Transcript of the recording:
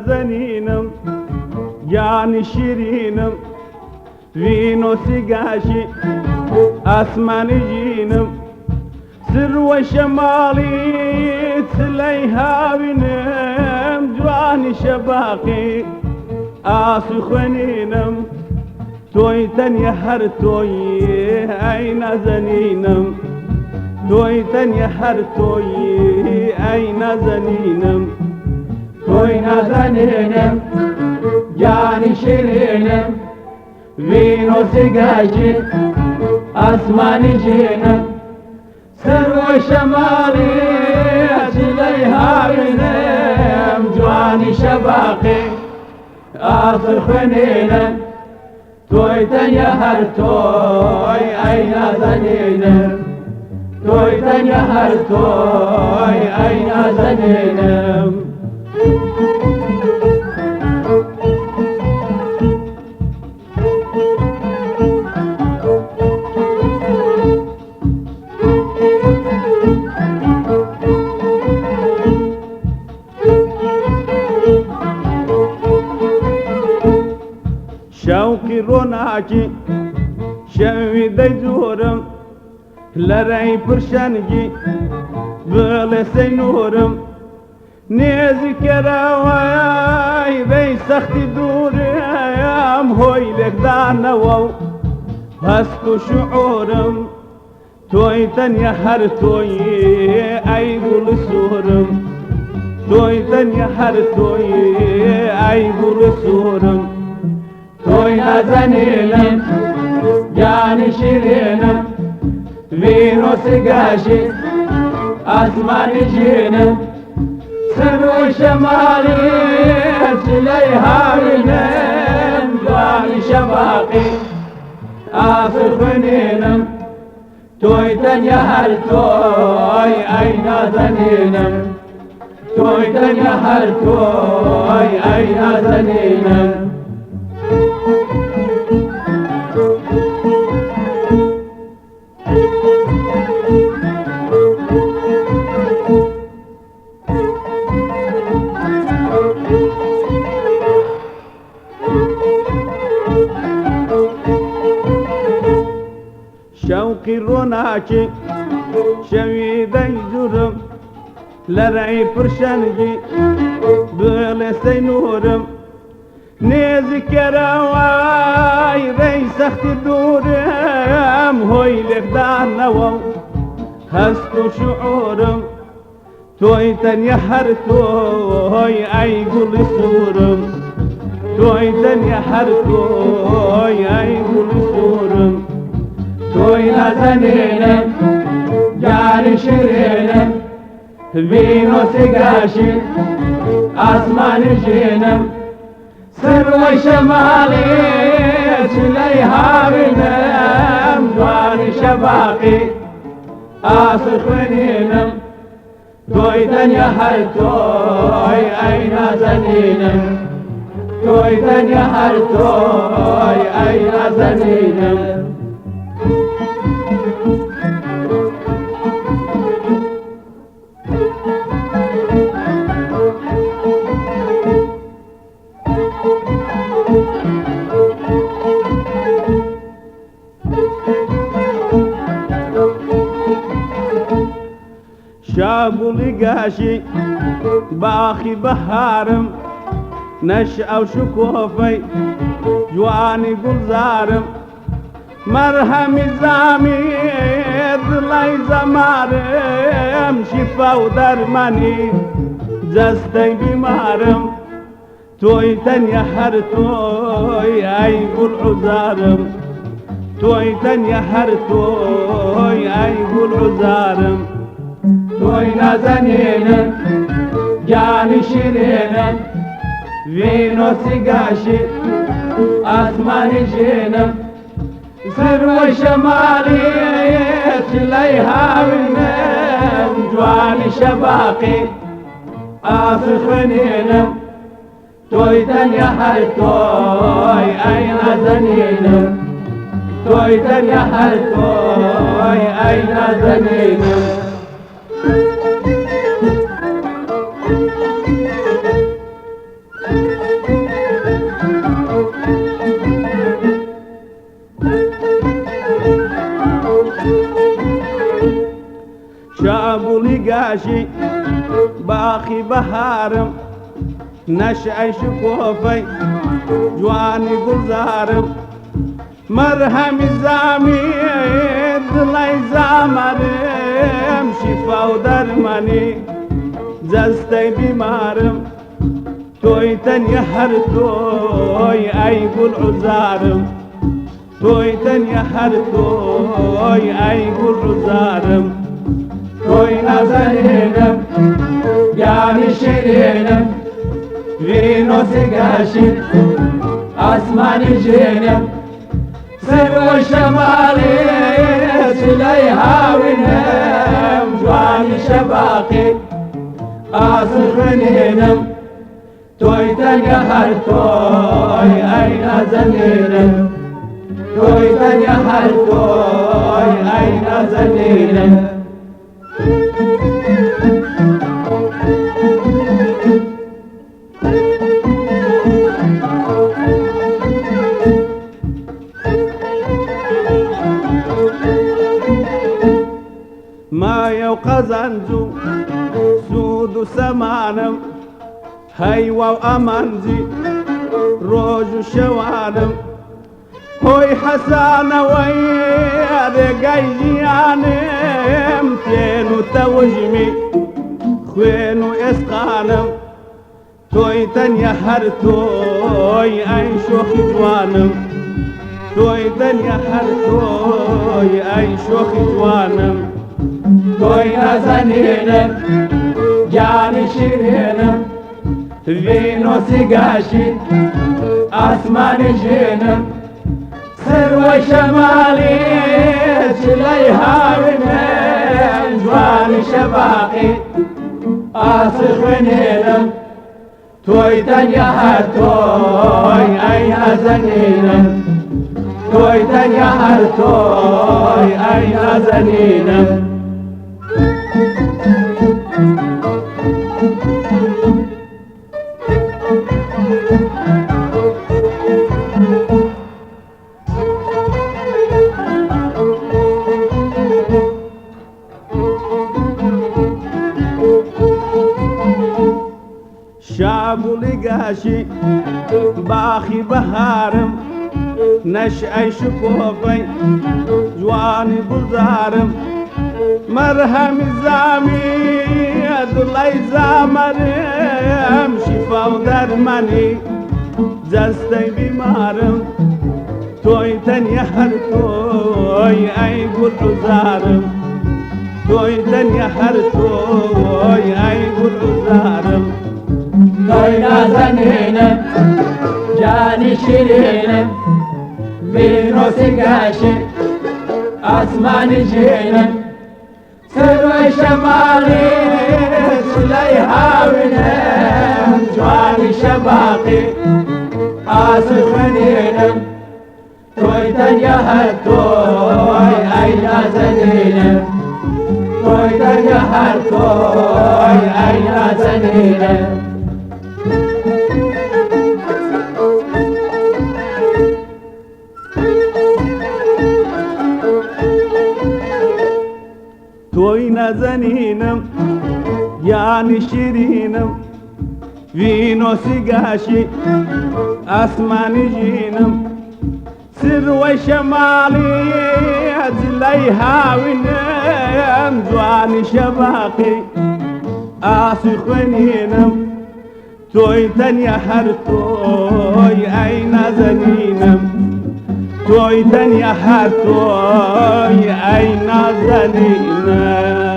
نازنینم گیانی شیرینم وینۆ سیگاشی ئاسمانی ژینم سروە شەماڵی چلەی هاوینم جوانی شەباقی ئاسو خوێنینم تۆی تەنیا هەر تۆی ئەی نازەنینم تۆی تەنیا هەر تۆی ئەی نازەنینم تۆی نازەنینم گیانی شیرینم وینۆ سیگاشی ئاسمانی ژینم سروە شەماڵی چلەی هاوینم جوانی شەباقی ئاسو خوێنینم تۆی تەنیا هەر تۆی ئەی نازەنینم تۆی تەنیا هەر تۆی ئەی نازەنینم شەوقی ڕۆناکی شەوی دەیجوورم لە ڕێی پرشەنگی بڵێ سەینوورم نێزی کەراوای بەی سەختی دوورم هۆی لێکدانەوە و هەست و شعورم تۆی تەنیا هەر تۆی ئەی گوڵی سوورم تۆی تەنیا هەر تۆی ئەی گوڵی سوورم تۆی نازەنینم گیانی شیرینم وینۆ سیگاشی ئاسمانی ژینم سروە شەماڵی چلەی هاوینم جوانی شەباقی ئاسو خوێنینم تۆی تەنیا هەر تۆی ئەی نازەنینم تۆی تەنیا هەر تۆی ئەی نازەنینم شەوقی ڕۆناکی شەوی دەیجوورم لە ڕێی پرشەنگی بڵێ سەینوورم نێزی کەراوای ڕێی سەختی دوورم هۆی لێکدانەوە و هەست و شعورم تۆی تەنیا هەر تۆی ئەی گوڵی سوورم تۆی تەنیا هەر تۆی ئەی گوڵی سوورم تۆی نازەنینم گیانی شیرینم وینۆ سیگاشی ئاسمانی ژینم سروە شەماڵی چلەی هاوینم جوانی شەباقی ئاسو خوێنینم تۆی تەنیا هەر تۆی ئەی نازەنینم تۆی تەنیا هەر تۆی ئەی نازەنینم شاگوڵی گاشی باخی بەهارم نەشئە و شکۆفەی جوانی گوڵزارم مەرهەمی زامی دڵی زەمارم شیفا و دەرمانی جەستەی بیمارم تۆی تەنیا هەر تۆی ئەی گوڵ عوزارم تۆی تەنیا هەر تۆی ئەی گوڵ عوزارم تۆی نازەنینم گیانی شیرینم وینۆ سیگاشی ئاسمانی ژینم سروە شەماڵی چلەی هاوینم جوانی شەباقی ئاسو خوێنینم تۆی تەنیا هەر تۆی ئەی نازەنینم تۆی تەنیا هەر تۆی ئەی نازەنینم قاشي باخي بهارم نشأي شكوفي جواني قزارم مرهم الزامير دلي زامرم شفا ودرماني زستي بمارم تويتن يهر توي أي قول عزارم تويتن يهر توي أي قول عزارم توي نازنينم يعني شيرينم فينو سقاشي أسماني جينم سر شمالي سليها ونم جواني شباقي أسخنينم تويتن يهر توي أين زنينم تويتن يهر توي أين زنينم ما يوقزنزو سود سمانم هيوا وأمانزي روج شوانم هوي حسان ويا جيانم تينو توجمي خوينو اسقانم تويتن يهر توي أي شوخ جوانم تويتن يهر توي أي شوخ جوانم توي نازنينم جاني شيرينم فينو سقاشي أسماني جينم سر وشمالي سليها ونم جواني شباقي أسخنينم تويتن يهر توي أين زنينم تويتن يهر توي أين زنينم شابولي قاشي باخي بهارم نشأي شكوفي جواني بزارم مرهم الزامي دلي زامرم شفا ودرماني زستي بمارم تويتن يهر توي أي قول عزارم تويتن يهر توي أي قول عزارم توي نازنينم جاني شيرينم فينو سقاشي أسماني جينم سر شمالي سليها ونم جواني شباقي أسخنينم تويتن يهر توي أين زنينم تويتن يهر توي أين زنينم توي نازنينم يعني شيرينم فينو سقاشي أسماني جينم سر وشمالي زليها ونم جواني شباقي أسخنينم تويتن يهر توي أين زنينم تويتن يهر توي أين زنينم